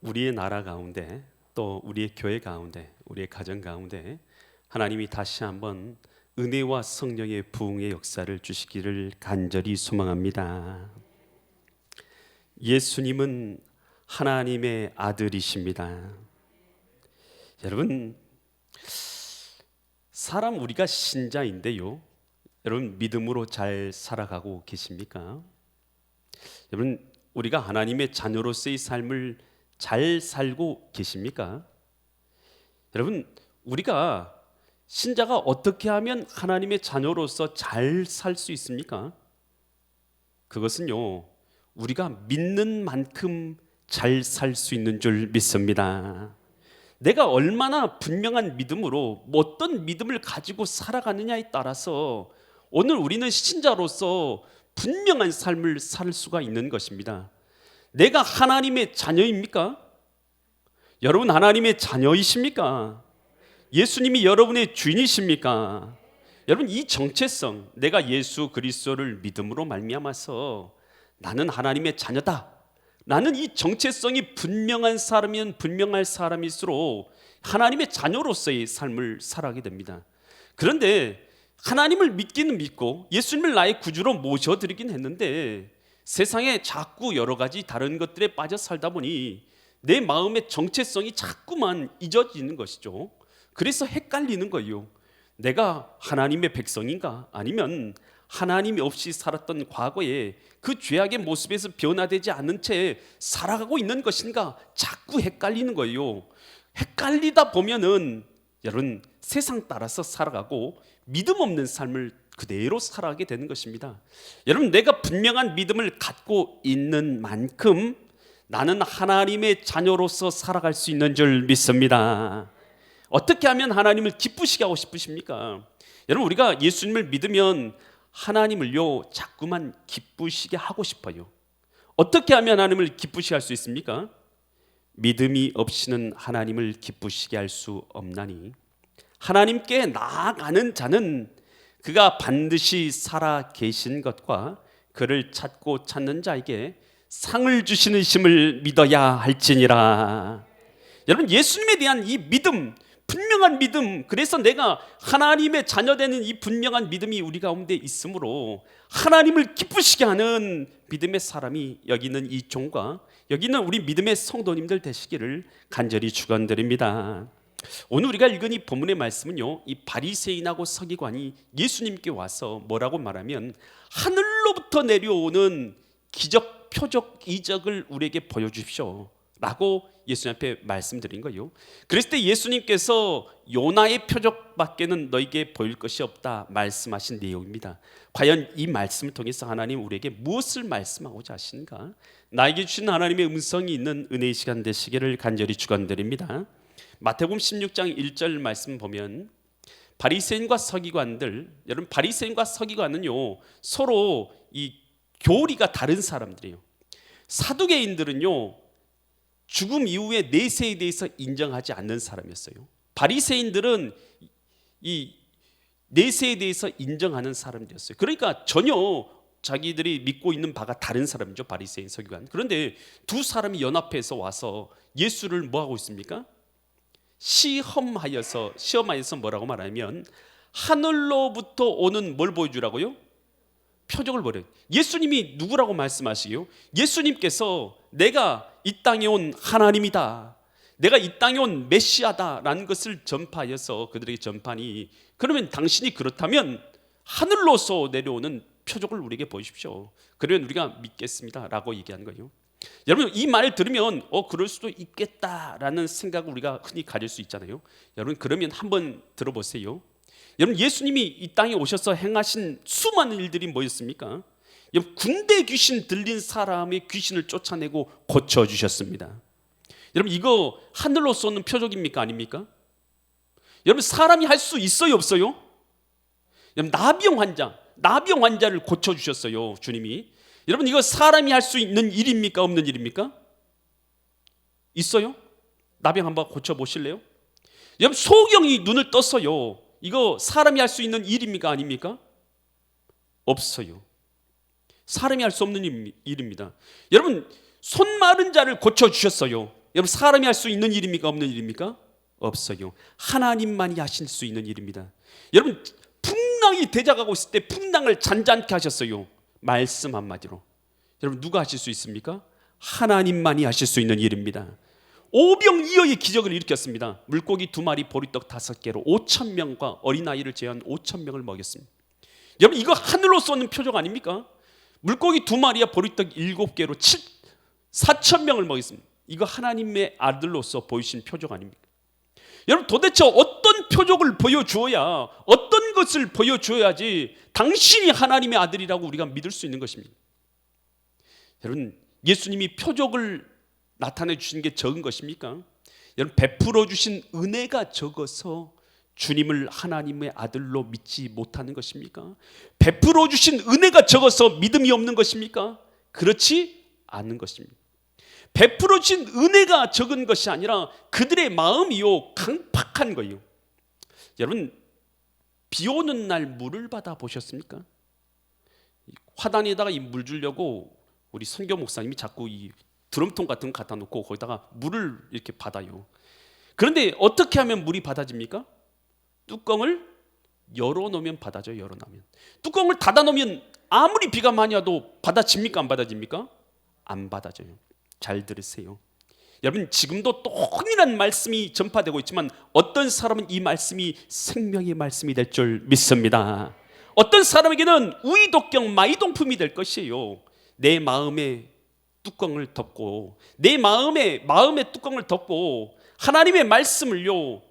우리의 나라 가운데 또 우리의 교회 가운데 우리의 가정 가운데 하나님이 다시 한번 은혜와 성령의 부흥의 역사를 주시기를 간절히 소망합니다. 예수님은 하나님의 아들이십니다. 여러분, 사람 우리가 신자인데요, 여러분 믿음으로 잘 살아가고 계십니까? 여러분, 우리가 하나님의 자녀로서의 삶을 잘 살고 계십니까? 여러분, 우리가 신자가 어떻게 하면 하나님의 자녀로서 잘 살 수 있습니까? 그것은요, 우리가 믿는 만큼 잘 살 수 있는 줄 믿습니다. 내가 얼마나 분명한 믿음으로 어떤 믿음을 가지고 살아가느냐에 따라서 오늘 우리는 신자로서 분명한 삶을 살 수가 있는 것입니다. 내가 하나님의 자녀입니까? 여러분 하나님의 자녀이십니까? 예수님이 여러분의 주인이십니까? 여러분, 이 정체성, 내가 예수 그리스도를 믿음으로 말미암아서 나는 하나님의 자녀다, 나는 이 정체성이 분명한 사람이면 분명할 사람일수록 하나님의 자녀로서의 삶을 살아가게 됩니다. 그런데 하나님을 믿기는 믿고 예수님을 나의 구주로 모셔드리긴 했는데 세상에 자꾸 여러 가지 다른 것들에 빠져 살다 보니 내 마음의 정체성이 자꾸만 잊어지는 것이죠. 그래서 헷갈리는 거예요. 내가 하나님의 백성인가? 아니면 하나님이 없이 살았던 과거에 그 죄악의 모습에서 변화되지 않은 채 살아가고 있는 것인가? 자꾸 헷갈리는 거예요. 헷갈리다 보면은 여러분, 세상 따라서 살아가고 믿음 없는 삶을 그대로 살아가게 되는 것입니다. 여러분, 내가 분명한 믿음을 갖고 있는 만큼 나는 하나님의 자녀로서 살아갈 수 있는 줄 믿습니다. 어떻게 하면 하나님을 기쁘시게 하고 싶으십니까? 여러분, 우리가 예수님을 믿으면 하나님을요 자꾸만 기쁘시게 하고 싶어요. 어떻게 하면 하나님을 기쁘시게 할 수 있습니까? 믿음이 없이는 하나님을 기쁘시게 할 수 없나니 하나님께 나아가는 자는 그가 반드시 살아 계신 것과 그를 찾고 찾는 자에게 상을 주시는 심을 믿어야 할지니라. 여러분, 예수님에 대한 이 믿음, 분명한 믿음, 그래서 내가 하나님의 자녀되는 이 분명한 믿음이 우리 가운데 있으므로 하나님을 기쁘시게 하는 믿음의 사람이 여기 있는 이 종과 여기 있는 우리 믿음의 성도님들 되시기를 간절히 축원드립니다. 오늘 우리가 읽은 이 본문의 말씀은요, 이 바리새인하고 서기관이 예수님께 와서 뭐라고 말하면 하늘로부터 내려오는 기적, 표적, 이적을 우리에게 보여주십시오 라고 예수님 앞에 말씀드린 거예요. 그랬을 때 예수님께서 요나의 표적밖에는 너에게 보일 것이 없다 말씀하신 내용입니다. 과연 이 말씀을 통해서 하나님 우리에게 무엇을 말씀하고자 하시는가? 나에게 주신 하나님의 음성이 있는 은혜의 시간 되시기를 간절히 축원드립니다. 마태복음 16장 1절 말씀 보면 바리새인과 서기관들, 여러분 바리새인과 서기관은요 서로 이 교리가 다른 사람들이에요. 사두개인들은요 죽음 이후에 내세에 대해서 인정하지 않는 사람이었어요. 바리새인들은 이 내세에 대해서 인정하는 사람들이었어요. 그러니까 전혀 자기들이 믿고 있는 바가 다른 사람이죠, 바리새인 서기관. 그런데 두 사람이 연합해서 와서 예수를 뭐 하고 있습니까? 시험하여서 뭐라고 말하면 하늘로부터 오는 뭘 보여주라고요? 표적을 보여요. 예수님이 누구라고 말씀하시게요? 예수님께서 내가 이 땅에 온 하나님이다, 내가 이 땅에 온 메시아다라는 것을 전파하여서 그들에게 전파하니, 그러면 당신이 그렇다면 하늘로서 내려오는 표적을 우리에게 보여주십시오. 그러면 우리가 믿겠습니다 라고 얘기한 거예요. 여러분, 이 말을 들으면 그럴 수도 있겠다라는 생각을 우리가 흔히 가질 수 있잖아요. 여러분, 그러면 한번 들어보세요. 여러분, 예수님이 이 땅에 오셔서 행하신 수많은 일들이 뭐였습니까? 여러분, 군대 귀신 들린 사람의 귀신을 쫓아내고 고쳐주셨습니다. 여러분, 이거 하늘로 쏘는 표적입니까? 아닙니까? 여러분, 사람이 할 수 있어요? 없어요? 여러분, 나병 환자를 고쳐주셨어요, 주님이. 여러분, 이거 사람이 할 수 있는 일입니까? 없는 일입니까? 있어요? 나병 한번 고쳐보실래요? 여러분, 소경이 눈을 떴어요. 이거 사람이 할 수 있는 일입니까? 아닙니까? 없어요. 사람이 할 수 없는 일입니다. 여러분, 손 마른 자를 고쳐주셨어요. 여러분 사람이 할 수 있는 일입니까? 없는 일입니까? 없어요. 하나님만이 하실 수 있는 일입니다. 여러분 풍랑이 대적하고 있을 때 풍랑을 잔잔케 하셨어요. 말씀 한마디로. 여러분 누가 하실 수 있습니까? 하나님만이 하실 수 있는 일입니다. 오병이어의 기적을 일으켰습니다. 물고기 2마리 보리떡 5개로 5,000명과 어린아이를 제한 5,000명을 먹였습니다. 여러분 이거 하늘로서 오는 표적 아닙니까? 물고기 2마리와 보리떡 7개로 4,000명을 먹였습니다. 이거 하나님의 아들로서 보이신 표적 아닙니까? 여러분 도대체 어떤 표적을 보여주어야, 어떤 것을 보여주어야지 당신이 하나님의 아들이라고 우리가 믿을 수 있는 것입니다. 여러분 예수님이 표적을 나타내 주신 게 적은 것입니까? 여러분 베풀어 주신 은혜가 적어서 주님을 하나님의 아들로 믿지 못하는 것입니까? 베풀어 주신 은혜가 적어서 믿음이 없는 것입니까? 그렇지 않은 것입니다. 베풀어 주신 은혜가 적은 것이 아니라 그들의 마음이요 강팍한 거예요. 여러분 비 오는 날 물을 받아 보셨습니까? 화단에다가 이 물 주려고 우리 선교 목사님이 자꾸 이 드럼통 같은 거 갖다 놓고 거기다가 물을 이렇게 받아요. 그런데 어떻게 하면 물이 받아집니까? 뚜껑을 열어놓으면 받아져요. 열어놓으면. 뚜껑을 닫아놓으면 아무리 비가 많이 와도 받아집니까? 안 받아집니까? 안 받아져요. 잘 들으세요. 여러분 지금도 동일한 말씀이 전파되고 있지만 어떤 사람은 이 말씀이 생명의 말씀이 될 줄 믿습니다. 어떤 사람에게는 우이독경 마이동품이 될 것이에요. 내 마음의 뚜껑을 덮고, 내 마음의 뚜껑을 덮고 하나님의 말씀을요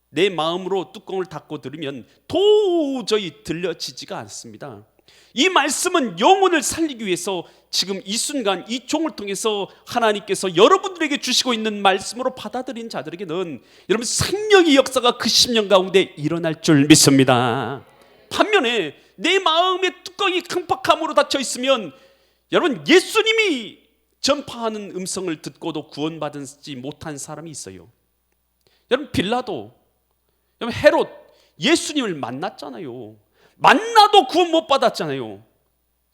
내 마음으로 뚜껑을 닫고 들으면 도저히 들려지지가 않습니다. 이 말씀은 영혼을 살리기 위해서 지금 이 순간 이 종을 통해서 하나님께서 여러분들에게 주시고 있는 말씀으로 받아들인 자들에게는 여러분 생명의 역사가 그 10년 가운데 일어날 줄 믿습니다. 반면에 내 마음의 뚜껑이 강팍함으로 닫혀 있으면 여러분 예수님이 전파하는 음성을 듣고도 구원받지 못한 사람이 있어요. 여러분 빌라도, 여러분 헤롯 예수님을 만났잖아요. 만나도 구원 못 받았잖아요.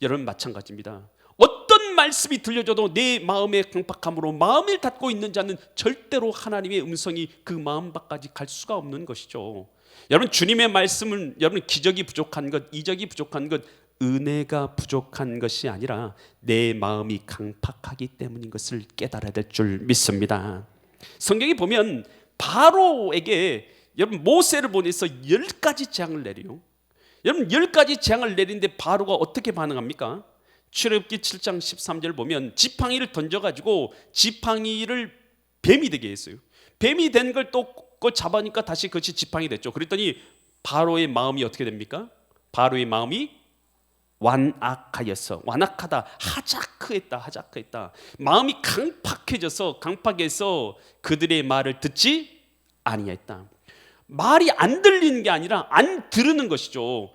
여러분 마찬가지입니다. 어떤 말씀이 들려줘도 내 마음의 강팍함으로 마음을 닫고 있는 자는 절대로 하나님의 음성이 그 마음 밖까지 갈 수가 없는 것이죠. 여러분 주님의 말씀은 여러분 기적이 부족한 것, 이적이 부족한 것, 은혜가 부족한 것이 아니라 내 마음이 강팍하기 때문인 것을 깨달아야 될 줄 믿습니다. 성경에 보면 바로에게 여러분 모세를 보내서 10가지 재앙을 내려요. 여러분 10가지 재앙을 내리는데 바로가 어떻게 반응합니까? 출애굽기 7장 13절 보면 지팡이를 던져가지고 지팡이를 뱀이 되게 했어요. 뱀이 된 걸 또 잡아니까 다시 그것이 지팡이 됐죠. 그랬더니 바로의 마음이 어떻게 됩니까? 바로의 마음이 완악하였어. 완악하다. 하자크했다. 마음이 강팍해져서 그들의 말을 듣지 아니했다. 말이 안 들리는 게 아니라 안 들으는 것이죠.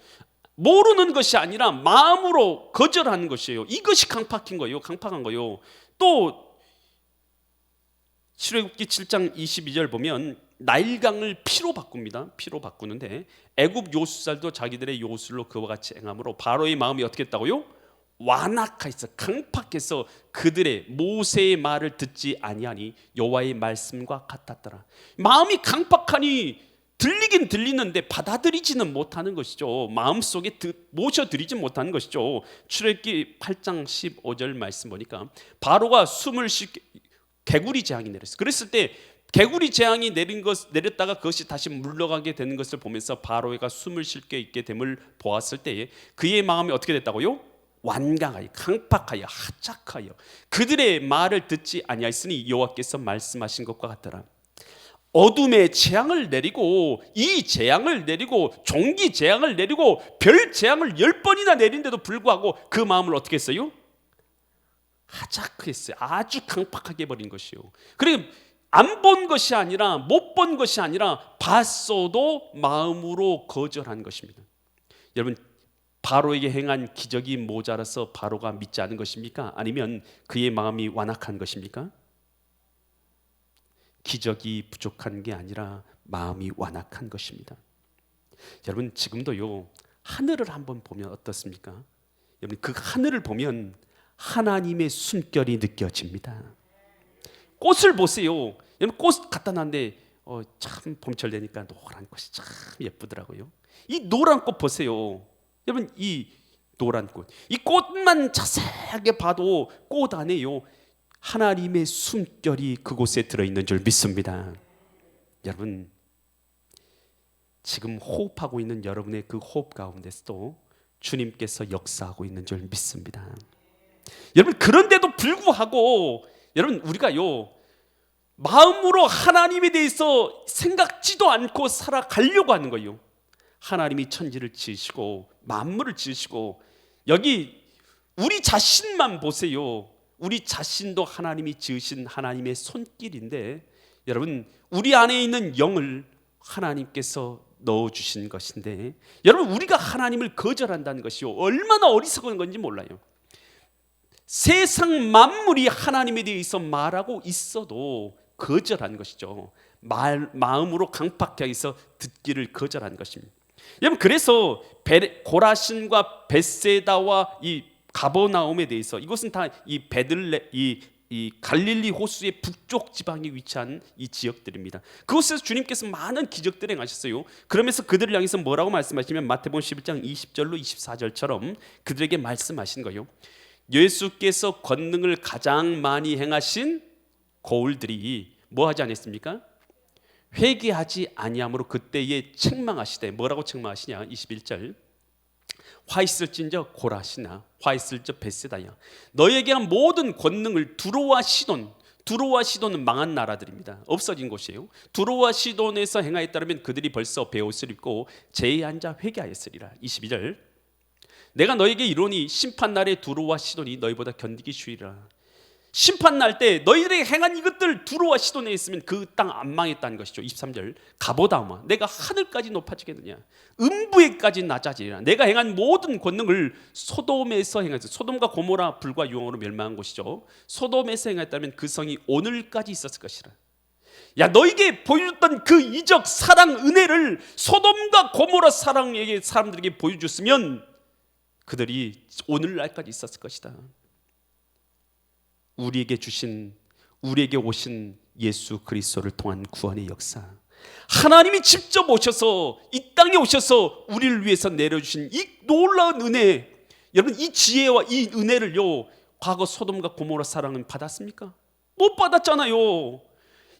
모르는 것이 아니라 마음으로 거절하는 것이에요. 이것이 강팍한 거예요. 또 출애굽기 7장 22절 보면 나일강을 피로 바꿉니다. 피로 바꾸는데 애굽 요술살도 자기들의 요술로 그와 같이 행함으로 바로의 마음이 어떻게 했다고요? 완악하여서 강팍해서 그들의 모세의 말을 듣지 아니하니 여호와의 말씀과 같았더라. 마음이 강팍하니 들리긴 들리는데 받아들이지는 못하는 것이죠. 마음속에 모셔드리지 못하는 것이죠. 출애굽기 8장 15절 말씀 보니까 바로가 숨을 쉬게 개구리 재앙이 내렸어요. 그랬을 때 개구리 재앙이 내렸다가 그것이 다시 물러가게 되는 것을 보면서 바로가 숨을 쉴 게 있게 됨을 보았을 때에 그의 마음이 어떻게 됐다고요? 완강하여 강팍하여 하짝하여 그들의 말을 듣지 아니하였으니 여호와께서 말씀하신 것과 같더라. 어둠의 재앙을 내리고 이 재앙을 내리고 종기 재앙을 내리고 별 재앙을 10번이나 내린데도 불구하고 그 마음을 어떻게 했어요? 하자크했어요. 아주 강팍하게 버린 것이요. 그리고 안 본 것이 아니라 못 본 것이 아니라 봤어도 마음으로 거절한 것입니다. 여러분 바로에게 행한 기적이 모자라서 바로가 믿지 않은 것입니까? 아니면 그의 마음이 완악한 것입니까? 기적이 부족한 게 아니라 마음이 완악한 것입니다. 여러분 지금도요 하늘을 한번 보면 어떻습니까? 여러분 그 하늘을 보면 하나님의 숨결이 느껴집니다. 꽃을 보세요. 여러분 꽃 갖다 놨는데 참 봄철 되니까 노란 꽃이 참 예쁘더라고요. 이 노란 꽃 보세요. 여러분 이 노란 꽃, 이 꽃만 자세하게 봐도 꽃 안에요 하나님의 숨결이 그곳에 들어있는 줄 믿습니다. 여러분 지금 호흡하고 있는 여러분의 그 호흡 가운데서도 주님께서 역사하고 있는 줄 믿습니다. 여러분 그런데도 불구하고 여러분 우리가요 마음으로 하나님에 대해서 생각지도 않고 살아가려고 하는 거예요. 하나님이 천지를 지으시고 만물을 지으시고 여기 우리 자신만 보세요. 우리 자신도 하나님이 지으신 하나님의 손길인데 여러분 우리 안에 있는 영을 하나님께서 넣어주신 것인데 여러분 우리가 하나님을 거절한다는 것이요 얼마나 어리석은 건지 몰라요. 세상 만물이 하나님에 대해서 말하고 있어도 거절한 것이죠. 마음으로 강팍하게 해서 듣기를 거절한 것입니다. 여러분 그래서 고라신과 벳세다와 이 가버나움에 대해서 이것은 다 이 이 갈릴리 호수의 북쪽 지방에 위치한 이 지역들입니다. 그곳에서 주님께서 많은 기적들을 행하셨어요. 그러면서 그들을 향해서 뭐라고 말씀하시면 마태복음 11장 20절로 24절처럼 그들에게 말씀하신 거예요. 예수께서 권능을 가장 많이 행하신 거울들이 뭐 하지 않았습니까? 회개하지 아니함으로 그때에 책망하시되 뭐라고 책망하시냐 21절 화 있을진저 고라시나 화 있을저 벳세다야 너에게 한 모든 권능을 두로와 시돈은 망한 나라들입니다. 없어진 곳이에요. 두로와 시돈에서 행하였다면 그들이 벌써 베옷을 입고 제에 앉아 회개하였으리라. 22절 내가 너에게 이르노니 심판날에 두로와 시돈이 너희보다 견디기 쉬우리라. 심판날 때 너희들에게 행한 이것들 두로와 시돈에 있으면 그 땅 안 망했다는 것이죠. 23절 가보다마 내가 하늘까지 높아지겠느냐 음부에까지 낮아지리라. 내가 행한 모든 권능을 소돔에서 행했어. 소돔과 고모라 불과 유황으로 멸망한 곳이죠. 소돔에서 행했다면 그 성이 오늘까지 있었을 것이라. 야 너에게 보여줬던 그 이적 사랑 은혜를 소돔과 고모라 사랑에게 사람들에게 보여줬으면 그들이 오늘날까지 있었을 것이다. 우리에게 오신 예수 그리스도를 통한 구원의 역사, 하나님이 직접 오셔서 이 땅에 오셔서 우리를 위해서 내려주신 이 놀라운 은혜, 여러분 이 지혜와 이 은혜를요 과거 소돔과 고모라 사랑은 받았습니까? 못 받았잖아요.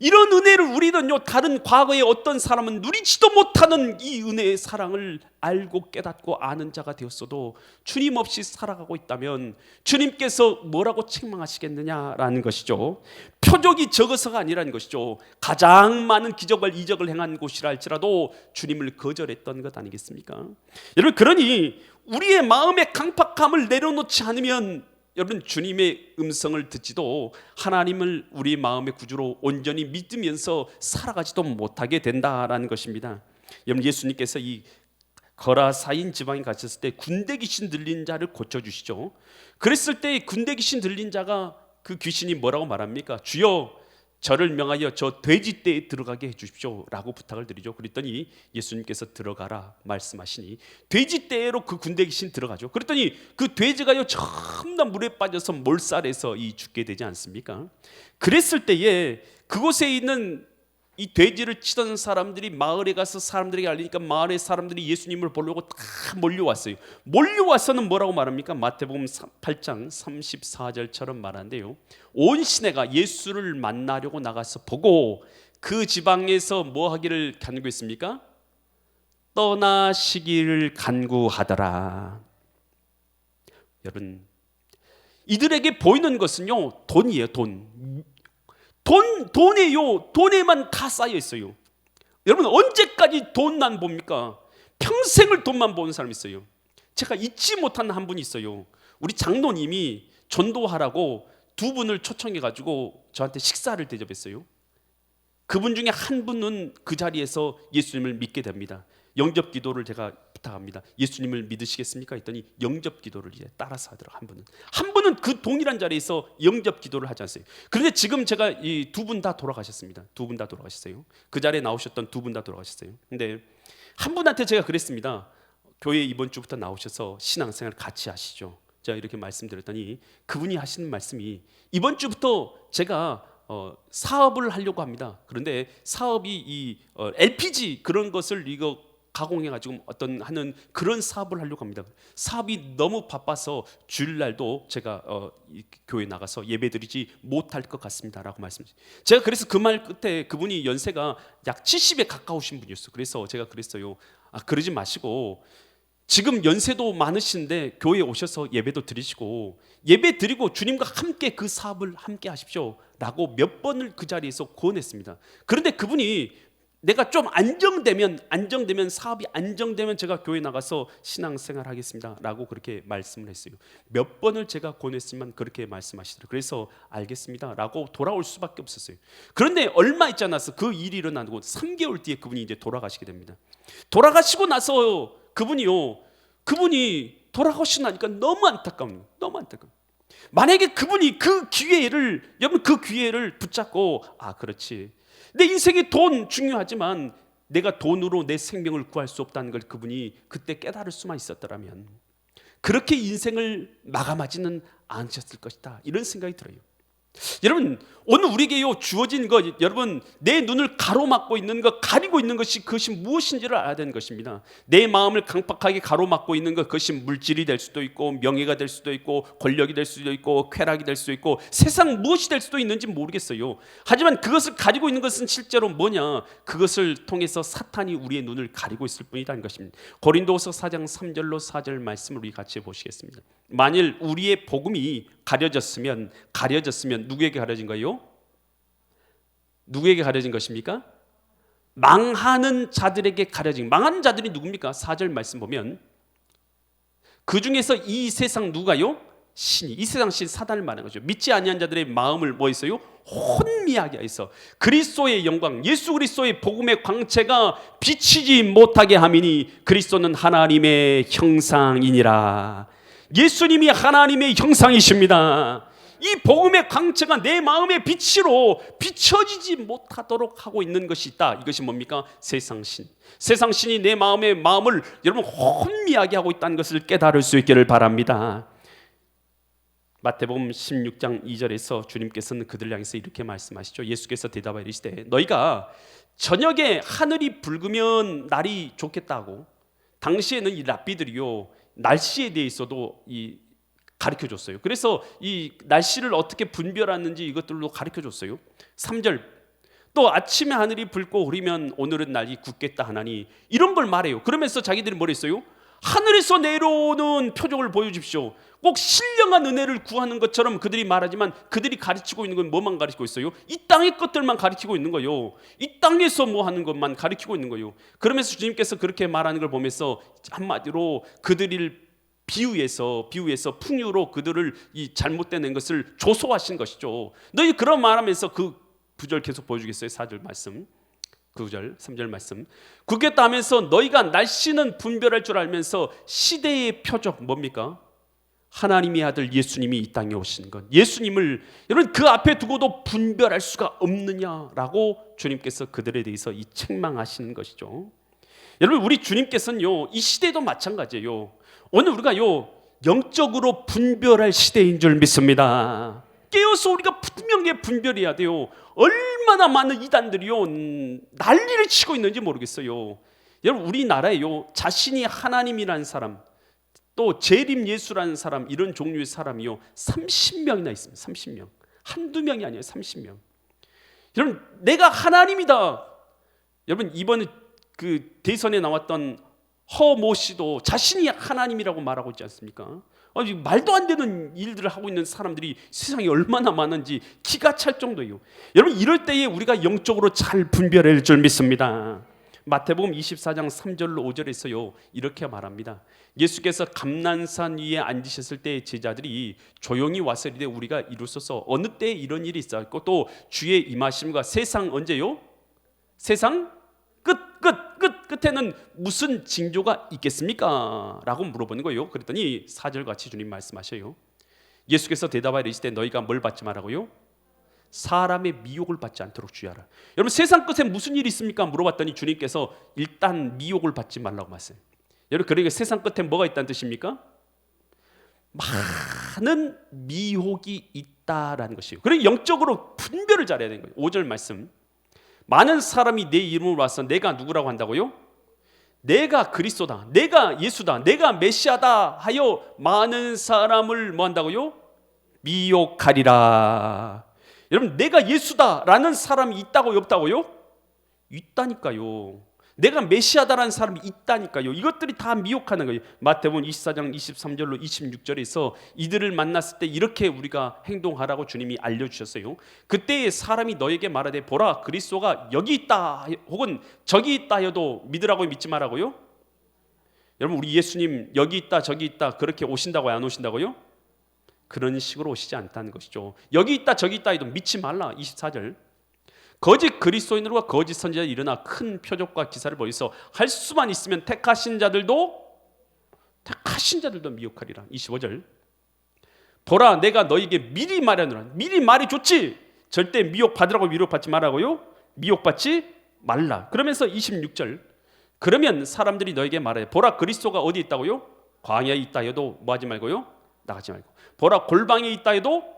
이런 은혜를 우리는요 다른 과거의 어떤 사람은 누리지도 못하는 이 은혜의 사랑을 알고 깨닫고 아는 자가 되었어도 주님 없이 살아가고 있다면 주님께서 뭐라고 책망하시겠느냐라는 것이죠. 표적이 적어서가 아니라는 것이죠. 가장 많은 기적을 이적을 행한 곳이라 할지라도 주님을 거절했던 것 아니겠습니까? 여러분 그러니 우리의 마음의 강팍함을 내려놓지 않으면 여러분 주님의 음성을 듣지도 하나님을 우리 마음의 구주로 온전히 믿으면서 살아가지도 못하게 된다라는 것입니다. 여러분 예수님께서 이 거라사인 지방에 가셨을 때 군대 귀신 들린 자를 고쳐주시죠. 그랬을 때 군대 귀신 들린 자가 그 귀신이 뭐라고 말합니까? 주여 저를 명하여 저 돼지떼에 들어가게 해주십시오 라고 부탁을 드리죠. 그랬더니 예수님께서 들어가라 말씀하시니 돼지떼로 그 군대 귀신 들어가죠. 그랬더니 그 돼지가요 전부 다 물에 빠져서 몰살해서 죽게 되지 않습니까? 그랬을 때에 그곳에 있는 이 돼지를 치던 사람들이 마을에 가서 사람들에게 알리니까 마을의 사람들이 예수님을 보려고 다 몰려왔어요. 몰려와서는 뭐라고 말합니까? 마태복음 8장 34절처럼 말하는데요, 온 시내가 예수를 만나려고 나가서 보고 그 지방에서 뭐 하기를 간구했습니까? 떠나시기를 간구하더라. 여러분 이들에게 보이는 것은요 돈이에요. 돈에요. 돈에만 다 쌓여 있어요. 여러분 언제까지 돈만 봅니까? 평생을 돈만 보는 사람이 있어요. 제가 잊지 못하는 한 분이 있어요. 우리 장로님이 전도하라고 두 분을 초청해 가지고 저한테 식사를 대접했어요. 그분 중에 한 분은 그 자리에서 예수님을 믿게 됩니다. 영접 기도를 제가 부탁합니다. 예수님을 믿으시겠습니까? 했더니 영접 기도를 이제 따라서 하더라고요. 한 분은 그 동일한 자리에서 영접 기도를 하지 않았어요. 그런데 지금 제가 이 두 분 다 돌아가셨습니다. 두 분 다 돌아가셨어요. 그 자리에 나오셨던 두 분 다 돌아가셨어요. 근데 한 분한테 제가 그랬습니다. 교회 이번 주부터 나오셔서 신앙생활 같이 하시죠. 제가 이렇게 말씀드렸더니 그분이 하시는 말씀이 이번 주부터 제가 사업을 하려고 합니다. 그런데 사업이 이 LPG 그런 것을 이거 가공해가지고 어떤 하는 그런 사업을 하려고 합니다. 사업이 너무 바빠서 주일날도 제가 이 교회 나가서 예배드리지 못할 것 같습니다라고 말씀드렸어요. 제가 그래서 그 말 끝에 그분이 연세가 약 70에 가까우신 분이었어요. 그래서 제가 그랬어요. 그러지 마시고 지금 연세도 많으신데 교회에 오셔서 예배도 드리시고 예배 드리고 주님과 함께 그 사업을 함께 하십시오 라고 몇 번을 그 자리에서 권했습니다. 그런데 그분이 내가 좀 안정되면 사업이 안정되면 제가 교회 나가서 신앙생활 하겠습니다 라고 그렇게 말씀을 했어요. 몇 번을 제가 권했지만 그렇게 말씀하시더라고요. 그래서 알겠습니다 라고 돌아올 수밖에 없었어요. 그런데 얼마 있지 않아서 그 일이 일어나고 3개월 뒤에 그분이 이제 돌아가시게 됩니다. 돌아가시고 나서 그분이 돌아가시고 나니까 너무 안타까운 거예요. 만약에 그분이 여러분 그 기회를 붙잡고 그렇지, 내 인생에 돈 중요하지만 내가 돈으로 내 생명을 구할 수 없다는 걸 그분이 그때 깨달을 수만 있었더라면 그렇게 인생을 마감하지는 않으셨을 것이다, 이런 생각이 들어요. 여러분 오늘 우리에게 주어진 것, 여러분 내 눈을 가로막고 있는 것, 가리고 있는 것이 그것이 무엇인지를 알아야 되는 것입니다. 내 마음을 강팍하게 가로막고 있는 것, 그것이 물질이 될 수도 있고 명예가 될 수도 있고 권력이 될 수도 있고 쾌락이 될 수도 있고 세상 무엇이 될 수도 있는지 모르겠어요. 하지만 그것을 가리고 있는 것은 실제로 뭐냐, 그것을 통해서 사탄이 우리의 눈을 가리고 있을 뿐이라는 것입니다. 고린도후서 4장 3절로 4절 말씀을 우리 같이 보시겠습니다. 만일 우리의 복음이 가려졌으면 누구에게 가려진 거예요? 누구에게 가려진 것입니까? 망하는 자들에게 가려진. 망하는 자들이 누굽니까? 4절 말씀 보면 그 중에서 이 세상 누가요? 신이, 이 세상 신 사단을 말하는 거죠. 믿지 아니한 자들의 마음을 뭐 했어요? 혼미하게 해서 그리스도의 영광, 예수 그리스도의 복음의 광채가 비치지 못하게 함이니 그리스도는 하나님의 형상이니라. 예수님이 하나님의 형상이십니다. 이 복음의 광채가 내 마음의 빛으로 비춰지지 못하도록 하고 있는 것이 있다. 이것이 뭡니까? 세상신. 세상신이 내 마음을 여러분 혼미하게 하고 있다는 것을 깨달을 수 있기를 바랍니다. 마태복음 16장 2절에서 주님께서는 그들을 향해서 이렇게 말씀하시죠. 예수께서 대답하여 이르시되 너희가 저녁에 하늘이 붉으면 날이 좋겠다고. 당시에는 이 랍비들이요 날씨에 대해서도 가르쳐줬어요. 그래서 이 날씨를 어떻게 분별하는지 이것들로 가르쳐줬어요. 3절 또 아침에 하늘이 붉고 흐리면 오늘은 날이 굳겠다 하나니, 이런 걸 말해요. 그러면서 자기들이 뭘 했어요? 하늘에서 내려오는 표적을 보여주십시오. 꼭 신령한 은혜를 구하는 것처럼 그들이 말하지만 그들이 가르치고 있는 건 뭐만 가르치고 있어요? 이 땅의 것들만 가르치고 있는 거예요. 이 땅에서 뭐 하는 것만 가르치고 있는 거예요. 그러면서 주님께서 그렇게 말하는 걸 보면서 한마디로 그들을 비유해서 풍유로 그들을 이 잘못된 것을 조소하신 것이죠. 너희 그런 말하면서 그 구절 계속 보여주겠어요? 4절 말씀, 9절, 3절 말씀. 굳겠다 하면서 너희가 날씨는 분별할 줄 알면서 시대의 표적 뭡니까? 하나님의 아들 예수님이 이 땅에 오신 것, 예수님을 여러분 그 앞에 두고도 분별할 수가 없느냐라고 주님께서 그들에 대해서 이 책망하시는 것이죠. 여러분 우리 주님께서는요 이 시대도 마찬가지예요. 오늘 우리가요 영적으로 분별할 시대인 줄 믿습니다. 깨어서 우리가 분명히 분별해야 돼요. 얼마나 많은 이단들이요 난리를 치고 있는지 모르겠어요. 여러분 우리나라에요 자신이 하나님이라는 사람, 또 재림 예수라는 사람, 이런 종류의 사람이요 30명이나 있습니다. 30명. 한두 명이 아니에요. 30명. 여러분 내가 하나님이다. 여러분 이번에 그 대선에 나왔던 허모 씨도 자신이 하나님이라고 말하고 있지 않습니까? 말도 안 되는 일들을 하고 있는 사람들이 세상에 얼마나 많은지 기가 찰 정도예요. 여러분 이럴 때에 우리가 영적으로 잘 분별할 줄 믿습니다. 마태복음 24장 3절로 5절에서요 이렇게 말합니다. 예수께서 감난산 위에 앉으셨을 때 제자들이 조용히 와서 이르되 우리가 이루소서 어느 때에 이런 일이 있었고 또 주의 임하심과 세상 언제요? 세상 끝에는 무슨 징조가 있겠습니까? 라고 물어보는 거예요. 그랬더니 4절 같이 주님 말씀하셔요. 예수께서 대답하여 이르시되 너희가 뭘 받지 말라고요? 사람의 미혹을 받지 않도록 주의하라. 여러분 세상 끝에 무슨 일이 있습니까? 물어봤더니 주님께서 일단 미혹을 받지 말라고 말씀해요. 여러분 그러니까 세상 끝에 뭐가 있다는 뜻입니까? 많은 미혹이 있다라는 것이에요. 그리고 영적으로 분별을 잘해야 되는 거예요. 5절 말씀. 많은 사람이 내 이름으로 와서 내가 누구라고 한다고요? 내가 그리스도다, 내가 예수다, 내가 메시아다 하여 많은 사람을 뭐 한다고요? 미혹하리라. 여러분, 내가 예수다라는 사람이 있다고요, 없다고요? 있다니까요. 내가 메시아다라는 사람이 있다니까요. 이것들이 다 미혹하는 거예요. 마태복음 24장 23절로 26절에서 이들을 만났을 때 이렇게 우리가 행동하라고 주님이 알려주셨어요. 그때 사람이 너에게 말하되 보라 그리스도가 여기 있다 혹은 저기 있다 해도 믿으라고 믿지 말라고요? 여러분, 우리 예수님 여기 있다 저기 있다 그렇게 오신다고요, 안 오신다고요? 그런 식으로 오시지 않다는 것이죠. 여기 있다 저기 있다 해도 믿지 말라. 24절. 거짓 그리스도인들과 거짓 선지자들이 일어나 큰 표적과 기사를 보여서 할 수만 있으면 택하신 자들도 미혹하리라. 25절. 보라 내가 너에게 미리 말하노라. 미리 말이 좋지. 절대 미혹받으라고 미혹받지 말라고요. 미혹받지 말라. 그러면서 26절. 그러면 사람들이 너에게 말해 보라 그리스도가 어디 있다고요? 광야에 있다 해도 뭐 하지 말고요? 나가지 말고. 보라 골방에 있다 해도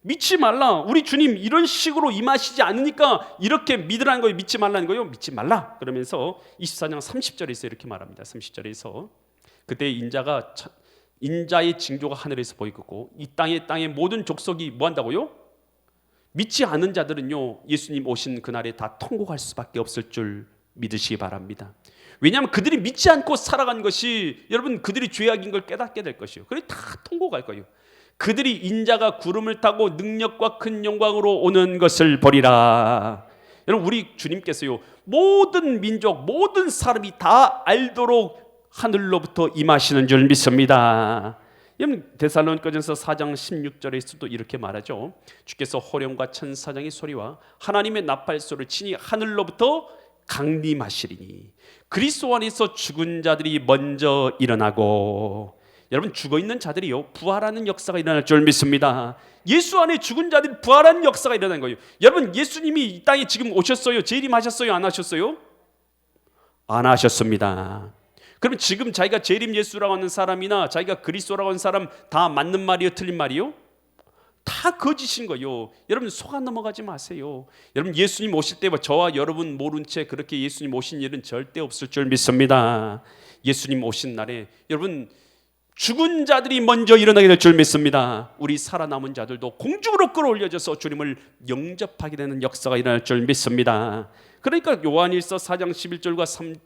믿지 말라. 우리 주님 이런 식으로 임하시지 않으니까 이렇게 믿으라는 거예요. 믿지 말라는 거예요. 믿지 말라. 그러면서 24장 30절에서 이렇게 말합니다. 30절에서 그때 인자의 징조가 하늘에서 보이고 이 땅의 모든 족속이 뭐 한다고요? 믿지 않은 자들은요 예수님 오신 그날에 다 통곡할 수밖에 없을 줄 믿으시기 바랍니다. 왜냐하면 그들이 믿지 않고 살아간 것이 여러분 그들이 죄악인 걸 깨닫게 될 것이요. 그래 다 통곡할 거예요. 그들이 인자가 구름을 타고 능력과 큰 영광으로 오는 것을 보리라. 여러분 우리 주님께서요 모든 민족 모든 사람이 다 알도록 하늘로부터 임하시는 줄 믿습니다. 여러분 데살로니가전서 4장 16절에서도 이렇게 말하죠. 주께서 호령과 천사장의 소리와 하나님의 나팔 소리를 치니 하늘로부터 강림하시리니 그리스도 안에서 죽은 자들이 먼저 일어나고. 여러분 죽어있는 자들이요 부활하는 역사가 일어날 줄 믿습니다. 예수 안에 죽은 자들이 부활하는 역사가 일어나는 거예요. 여러분 예수님이 이 땅에 지금 오셨어요? 재림하셨어요? 안 하셨어요? 안 하셨습니다. 그러면 지금 자기가 재림 예수라고 하는 사람이나 자기가 그리스도라고 하는 사람 다 맞는 말이요 틀린 말이요? 다 거짓인 거예요. 여러분 속아 넘어가지 마세요. 여러분 예수님 오실 때 저와 여러분 모른 채 그렇게 예수님 오신 일은 절대 없을 줄 믿습니다. 예수님 오신 날에 여러분 죽은 자들이 먼저 일어나게 될 줄 믿습니다. 우리 살아남은 자들도 공중으로 끌어올려져서 주님을 영접하게 되는 역사가 일어날 줄 믿습니다. 그러니까 요한일서 4장 11절과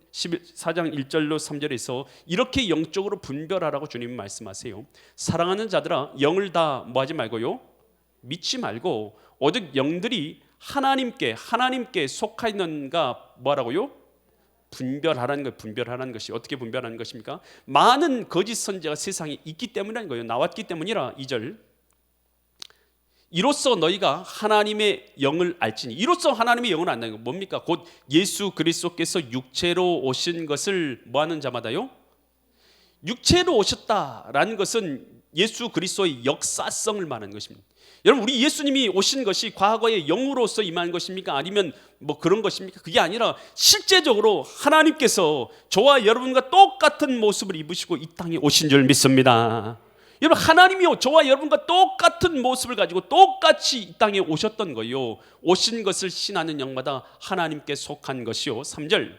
4장 1절로 3절에서 이렇게 영적으로 분별하라고 주님이 말씀하세요. 사랑하는 자들아 영을 다 뭐하지 말고요 믿지 말고 오직 영들이 하나님께 속하 있는가 뭐하라고요? 분별하라는 거예요. 분별하라는 것이 어떻게 분별하는 것입니까? 많은 거짓 선지자가 세상에 있기 때문이라는 거예요. 나왔기 때문이라. 2절. 이로써 너희가 하나님의 영을 알지니. 이로써 하나님의 영을 안다는 거 뭡니까? 곧 예수 그리스도께서 육체로 오신 것을 뭐하는 자마다요? 육체로 오셨다라는 것은 예수 그리스도의 역사성을 말하는 것입니다. 여러분 우리 예수님이 오신 것이 과거에 영으로서 임한 것입니까? 아니면 뭐 그런 것입니까? 그게 아니라 실제적으로 하나님께서 저와 여러분과 똑같은 모습을 입으시고 이 땅에 오신 줄 믿습니다. 여러분 하나님이요 저와 여러분과 똑같은 모습을 가지고 똑같이 이 땅에 오셨던 거예요. 오신 것을 신하는 영마다 하나님께 속한 것이요. 3절.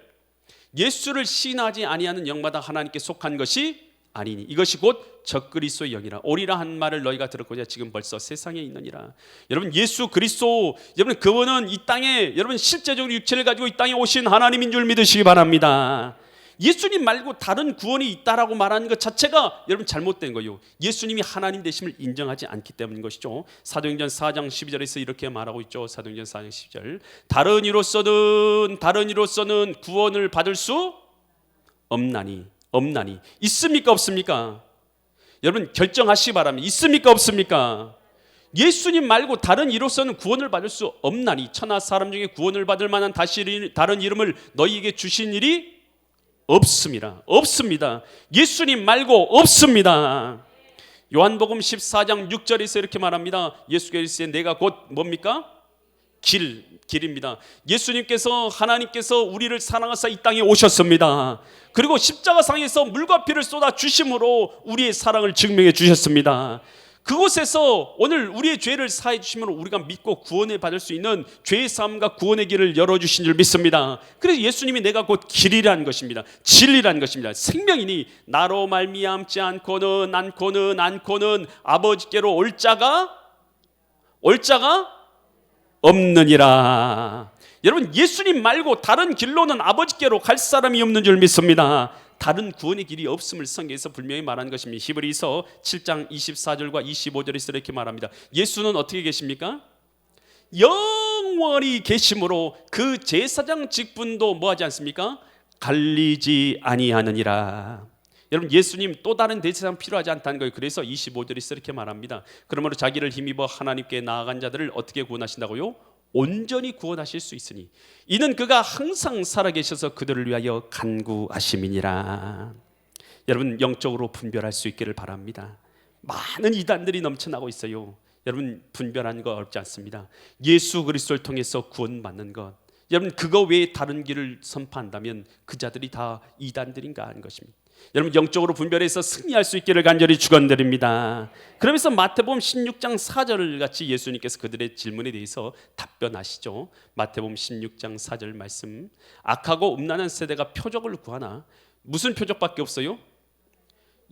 예수를 신하지 아니하는 영마다 하나님께 속한 것이 아니니 이것이 곧 적그리스도의 영이라 오리라 한 말을 너희가 들었거니와 지금 벌써 세상에 있느니라. 여러분 예수 그리스도 여러분 그분은 이 땅에 여러분 실제적으로 육체를 가지고 이 땅에 오신 하나님인 줄 믿으시기 바랍니다. 예수님 말고 다른 구원이 있다라고 말하는 것 자체가 여러분 잘못된 거예요. 예수님이 하나님 되심을 인정하지 않기 때문인 것이죠. 사도행전 4장 12절에서 이렇게 말하고 있죠. 사도행전 4장 12절. 다른 이로서는 구원을 받을 수 없나니 있습니까 없습니까? 여러분 결정하시기 바랍니다. 있습니까 없습니까? 예수님 말고 다른 이로서는 구원을 받을 수 없나니 천하 사람 중에 구원을 받을 만한 다른 이름을 너희에게 주신 일이 없습니다. 예수님 말고 없습니다. 요한복음 14장 6절에서 이렇게 말합니다. 예수께서 내가 곧 뭡니까? 길입니다. 예수님께서 하나님께서 우리를 사랑하사 이 땅에 오셨습니다. 그리고 십자가상에서 물과 피를 쏟아 주심으로 우리의 사랑을 증명해 주셨습니다. 그곳에서 오늘 우리의 죄를 사해 주시면 우리가 믿고 구원을 받을 수 있는 죄의 사함과 구원의 길을 열어주신 줄 믿습니다. 그래서 예수님이 내가 곧 길이라는 것입니다. 진리라는 것입니다. 생명이니 나로 말미암지 않고는 아버지께로 올 자가 없느니라. 여러분, 예수님 말고 다른 길로는 아버지께로 갈 사람이 없는 줄 믿습니다. 다른 구원의 길이 없음을 성경에서 분명히 말한 것입니다. 히브리서 7장 24절과 25절에서 이렇게 말합니다. 예수는 어떻게 계십니까? 영원히 계심으로 그 제사장 직분도 뭐하지 않습니까? 갈리지 아니하느니라. 여러분, 예수님 또 다른 대제사장 필요하지 않다는 거예요. 그래서 25절에서 이렇게 말합니다. 그러므로 자기를 힘입어 하나님께 나아간 자들을 어떻게 구원하신다고요? 온전히 구원하실 수 있으니 이는 그가 항상 살아계셔서 그들을 위하여 간구하심이니라. 여러분, 영적으로 분별할 수 있기를 바랍니다. 많은 이단들이 넘쳐나고 있어요. 여러분, 분별하는 거 어렵지 않습니다. 예수 그리스도를 통해서 구원받는 것, 여러분, 그거 외에 다른 길을 선포한다면 그 자들이 다 이단들인가 하는 것입니다. 여러분, 영적으로 분별해서 승리할 수 있기를 간절히 축원드립니다. 그러면서 마태복음 16장 4절 같이 예수님께서 그들의 질문에 대해서 답변하시죠. 마태복음 16장 4절 말씀. 악하고 음란한 세대가 표적을 구하나 무슨 표적밖에 없어요?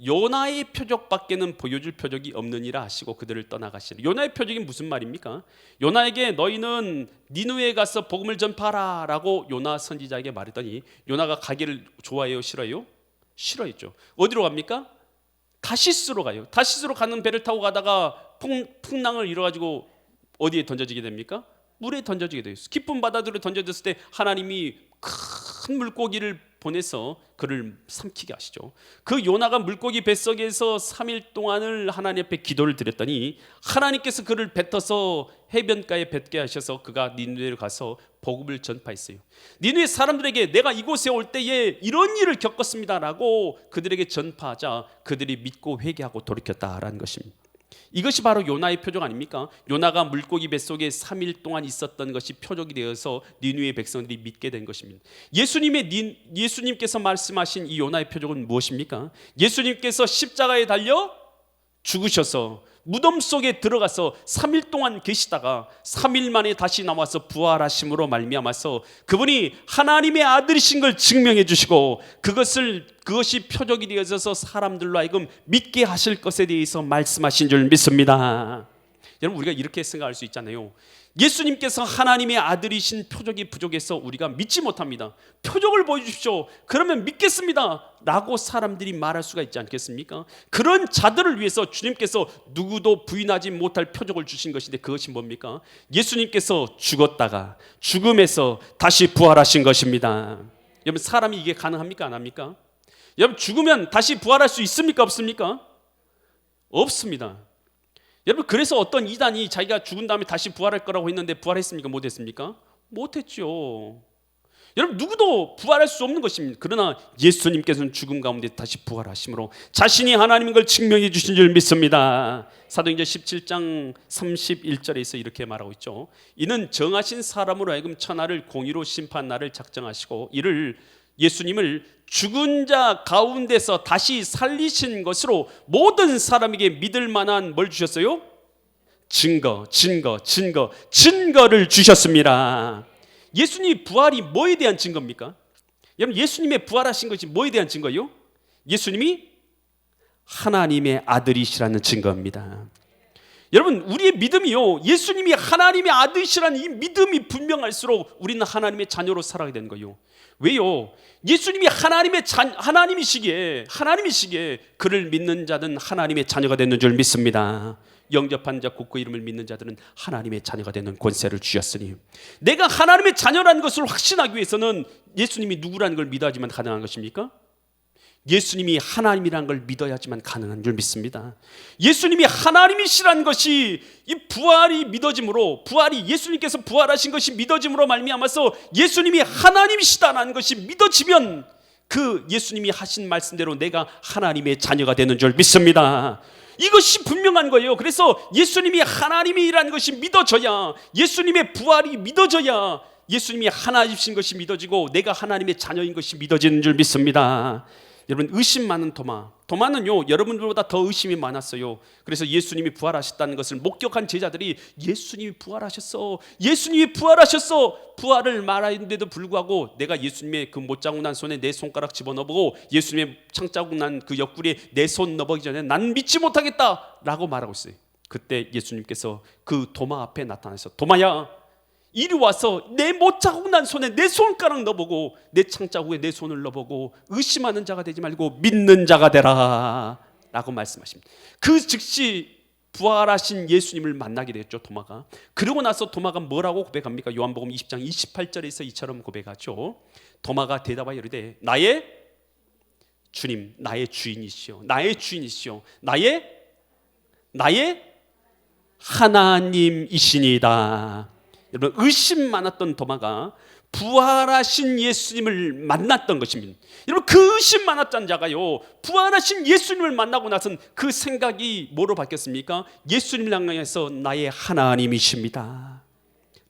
요나의 표적밖에는 보여줄 표적이 없느니라 하시고 그들을 떠나가시라. 요나의 표적이 무슨 말입니까? 요나에게 너희는 니느웨에 가서 복음을 전파하라 라고 요나 선지자에게 말했더니 요나가 가기를 좋아해요? 싫어해요? 싫어했죠. 어디로 갑니까? 다시스로 가요. 다시스로 가는 배를 타고 가다가 풍랑을 일어가지고 어디에 던져지게 됩니까? 물에 던져지게 돼요. 깊은 바다들에 던져졌을 때 하나님이 큰 물고기를 보내서 그를 삼키게 하시죠. 그 요나가 물고기 뱃속에서 3일 동안을 하나님 앞에 기도를 드렸더니 하나님께서 그를 뱉어서 해변가에 뱉게 하셔서 그가 니느웨를 가서 복음을 전파했어요. 니느웨 사람들에게 내가 이곳에 올 때에 이런 일을 겪었습니다라고 그들에게 전파하자 그들이 믿고 회개하고 돌이켰다라는 것입니다. 이것이 바로 요나의 표적 아닙니까? 요나가 물고기 뱃속에 3일 동안 있었던 것이 표적이 되어서 니느웨 백성들이 믿게 된 것입니다. 예수님께서 말씀하신 이 요나의 표적은 무엇입니까? 예수님께서 십자가에 달려 죽으셔서 무덤 속에 들어가서 3일 동안 계시다가 3일 만에 다시 나와서 부활하심으로 말미암아서 그분이 하나님의 아들이신 걸 증명해 주시고 그것이 표적이 되어져서 사람들로 하여금 믿게 하실 것에 대해서 말씀하신 줄 믿습니다. 여러분, 우리가 이렇게 생각할 수 있잖아요. 예수님께서 하나님의 아들이신 표적이 부족해서 우리가 믿지 못합니다. 표적을 보여주십시오. 그러면 믿겠습니다 라고 사람들이 말할 수가 있지 않겠습니까? 그런 자들을 위해서 주님께서 누구도 부인하지 못할 표적을 주신 것인데 그것이 뭡니까? 예수님께서 죽었다가 죽음에서 다시 부활하신 것입니다. 여러분, 사람이 이게 가능합니까? 안 합니까? 여러분, 죽으면 다시 부활할 수 있습니까? 없습니까? 없습니다. 여러분, 그래서 어떤 이단이 자기가 죽은 다음에 다시 부활할 거라고 했는데 부활했습니까? 못했습니까? 못했죠. 여러분, 누구도 부활할 수 없는 것입니다. 그러나 예수님께서는 죽음 가운데 다시 부활하심으로 자신이 하나님인 걸 증명해 주신 줄 믿습니다. 사도행전 17장 31절에서 이렇게 말하고 있죠. 이는 정하신 사람으로 하여금 천하를 공의로 심판 날을 작정하시고 이를 예수님을 죽은 자 가운데서 다시 살리신 것으로 모든 사람에게 믿을 만한 뭘 주셨어요? 증거를 주셨습니다. 예수님 부활이 뭐에 대한 증거입니까? 여러분, 예수님의 부활하신 것이 뭐에 대한 증거예요? 예수님이 하나님의 아들이시라는 증거입니다. 여러분, 우리의 믿음이요, 예수님이 하나님의 아들이시라는 이 믿음이 분명할수록 우리는 하나님의 자녀로 살아가게 되는 거예요. 왜요? 예수님이 하나님이시기에 그를 믿는 자는 하나님의 자녀가 되는 줄 믿습니다. 영접한 자 곧 그 이름을 믿는 자들은 하나님의 자녀가 되는 권세를 주셨으니 내가 하나님의 자녀라는 것을 확신하기 위해서는 예수님이 누구라는 걸 믿어야지만 가능한 것입니까? 예수님이 하나님이라는 걸 믿어야지만 가능한 줄 믿습니다. 예수님이 하나님이시라는 것이 이 부활이 믿어짐으로, 예수님께서 부활하신 것이 믿어짐으로 말미암아서 예수님이 하나님이시다는 것이 믿어지면 그 예수님이 하신 말씀대로 내가 하나님의 자녀가 되는 줄 믿습니다. 이것이 분명한 거예요. 그래서 예수님이 하나님이라는 것이 믿어져야, 예수님의 부활이 믿어져야 예수님이 하나님이신 것이 믿어지고 내가 하나님의 자녀인 것이 믿어지는 줄 믿습니다. 여러분, 의심 많은 도마는요 여러분들보다 더 의심이 많았어요. 그래서 예수님이 부활하셨다는 것을 목격한 제자들이 예수님이 부활하셨어, 예수님이 부활하셨어, 부활을 말하는데도 불구하고 내가 예수님의 그 못자국 난 손에 내 손가락 집어넣어보고 예수님의 창자국 난 그 옆구리에 내 손 넣어보기 전에 난 믿지 못하겠다 라고 말하고 있어요. 그때 예수님께서 그 도마 앞에 나타나서 도마야, 이리 와서 내 못자국 난 손에 내 손가락 넣어보고 내 창자국에 내 손을 넣어보고 의심하는 자가 되지 말고 믿는 자가 되라 라고 말씀하십니다. 그 즉시 부활하신 예수님을 만나게 됐죠, 도마가. 그러고 나서 도마가 뭐라고 고백합니까? 요한복음 20장 28절에서 이처럼 고백하죠. 도마가 대답하여 이르되 나의 주님, 나의 주인이시오, 나의 주인이시오, 나의 하나님이시니이다. 여러분, 의심 많았던 도마가 부활하신 예수님을 만났던 것입니다. 여러분, 그 의심 많았던 자가요 부활하신 예수님을 만나고 나선 그 생각이 뭐로 바뀌었습니까? 예수님을 향해서 나의 하나님이십니다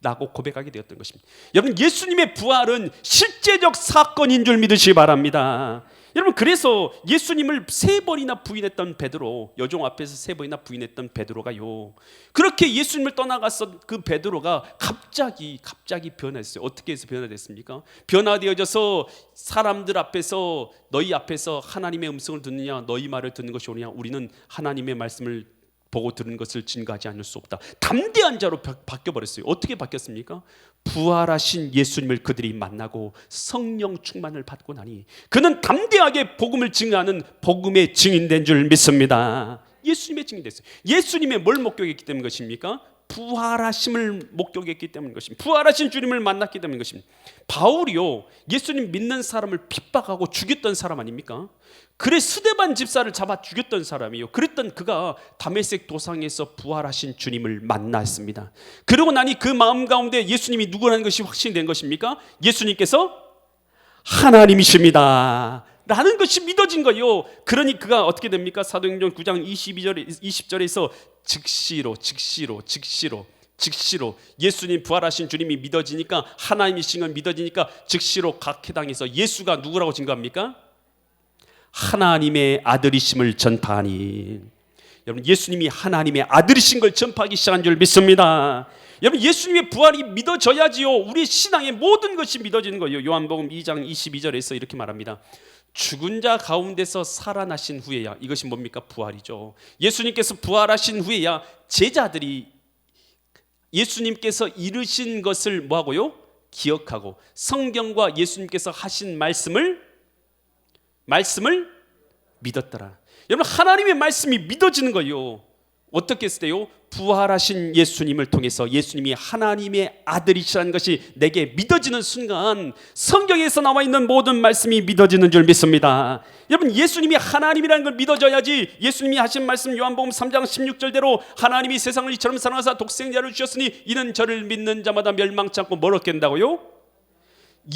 라고 고백하게 되었던 것입니다. 여러분, 예수님의 부활은 실제적 사건인 줄 믿으시기 바랍니다. 여러분, 그래서 예수님을 3번이나 부인했던 베드로, 여종 앞에서 3번이나 부인했던 베드로가요 그렇게 예수님을 떠나갔던 그 베드로가 갑자기 변화했어요. 어떻게 해서 변화됐습니까? 변화되어져서 사람들 앞에서, 너희 앞에서 하나님의 음성을 듣느냐 너희 말을 듣는 것이 옳으냐, 우리는 하나님의 말씀을 보고 들은 것을 증거하지 않을 수 없다. 담대한 자로 바뀌어버렸어요. 어떻게 바뀌었습니까? 부활하신 예수님을 그들이 만나고 성령 충만을 받고 나니 그는 담대하게 복음을 증거하는 복음의 증인된 줄 믿습니다. 예수님의 증인됐어요. 예수님의 뭘 목격했기 때문인 것입니까? 부활하심을 목격했기 때문인 것입니다. 부활하신 주님을 만났기 때문인 것입니다. 바울이요 예수님 믿는 사람을 핍박하고 죽였던 사람 아닙니까? 그래 스데반 집사를 잡아 죽였던 사람이요. 그랬던 그가 다메섹 도상에서 부활하신 주님을 만났습니다. 그러고 나니 그 마음 가운데 예수님이 누구라는 것이 확신된 것입니까? 예수님께서 하나님이십니다 라는 것이 믿어진 거예요. 그러니 그가 어떻게 됩니까? 사도행전 9장 20절에서 즉시로 예수님 부활하신 주님이 믿어지니까, 하나님이신 건 믿어지니까 즉시로 각 회당에서 예수가 누구라고 증거합니까? 하나님의 아들이심을 전파하니. 여러분, 예수님이 하나님의 아들이신 걸 전파하기 시작한 줄 믿습니다. 여러분, 예수님의 부활이 믿어져야지요 우리 신앙의 모든 것이 믿어지는 거예요. 요한복음 2장 22절에서 이렇게 말합니다. 죽은 자 가운데서 살아나신 후에야, 이것이 뭡니까? 부활이죠. 예수님께서 부활하신 후에야 제자들이 예수님께서 이루신 것을 뭐하고요? 기억하고 성경과 예수님께서 하신 말씀을 믿었더라. 여러분, 하나님의 말씀이 믿어지는 거예요. 어떻게 했을 때요? 부활하신 예수님을 통해서 예수님이 하나님의 아들이시라는 것이 내게 믿어지는 순간 성경에서 나와 있는 모든 말씀이 믿어지는 줄 믿습니다. 여러분, 예수님이 하나님이라는 걸 믿어져야지. 예수님이 하신 말씀 요한복음 3장 16절대로 하나님이 세상을 이처럼 사랑하사 독생자를 주셨으니 이는 저를 믿는 자마다 멸망치 않고 뭘 얻게 된다고요?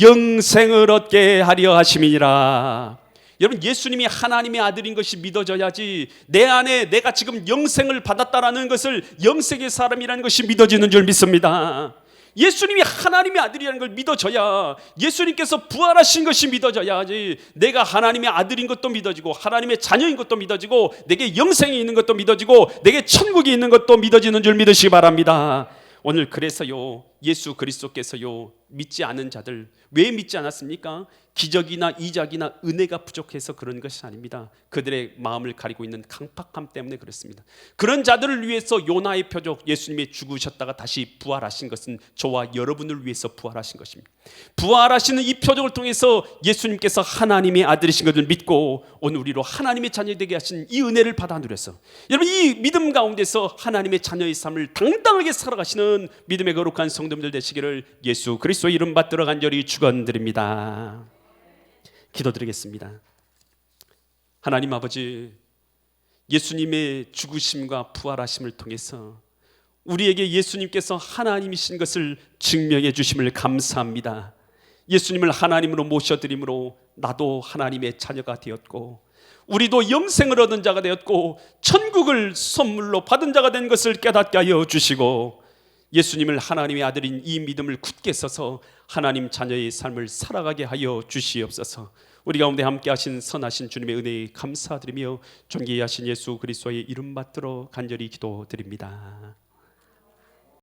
영생을 얻게 하려 하심이니라. 여러분, 예수님이 하나님의 아들인 것이 믿어져야지 내 안에 내가 지금 영생을 받았다라는 것을, 영생의 사람이라는 것이 믿어지는 줄 믿습니다. 예수님이 하나님의 아들이라는 걸 믿어져야, 예수님께서 부활하신 것이 믿어져야지 내가 하나님의 아들인 것도 믿어지고 하나님의 자녀인 것도 믿어지고 내게 영생이 있는 것도 믿어지고 내게 천국이 있는 것도 믿어지는 줄 믿으시기 바랍니다. 오늘 그래서요 예수 그리스도께서요 믿지 않은 자들, 왜 믿지 않았습니까? 기적이나 이적이나 은혜가 부족해서 그런 것이 아닙니다. 그들의 마음을 가리고 있는 강팍함 때문에 그렇습니다. 그런 자들을 위해서 요나의 표적, 예수님이 죽으셨다가 다시 부활하신 것은 저와 여러분을 위해서 부활하신 것입니다. 부활하시는 이 표적을 통해서 예수님께서 하나님의 아들이신 것을 믿고 오늘 우리로 하나님의 자녀 되게 하신 이 은혜를 받아 누려서, 여러분, 이 믿음 가운데서 하나님의 자녀의 삶을 당당하게 살아가시는 믿음의 거룩한 성도님들 되시기를 예수 그리스도의 이름 받들어 간절히 축원드립니다. 기도드리겠습니다. 하나님 아버지, 예수님의 죽으심과 부활하심을 통해서 우리에게 예수님께서 하나님이신 것을 증명해 주심을 감사합니다. 예수님을 하나님으로 모셔드림으로 나도 하나님의 자녀가 되었고 우리도 영생을 얻은 자가 되었고 천국을 선물로 받은 자가 된 것을 깨닫게 하여 주시고, 예수님을 하나님의 아들인 이 믿음을 굳게 서서 하나님 자녀의 삶을 살아가게 하여 주시옵소서. 우리 가운데 함께 하신 선하신 주님의 은혜에 감사드리며 존귀하신 예수 그리스도의 이름 받들어 간절히 기도드립니다.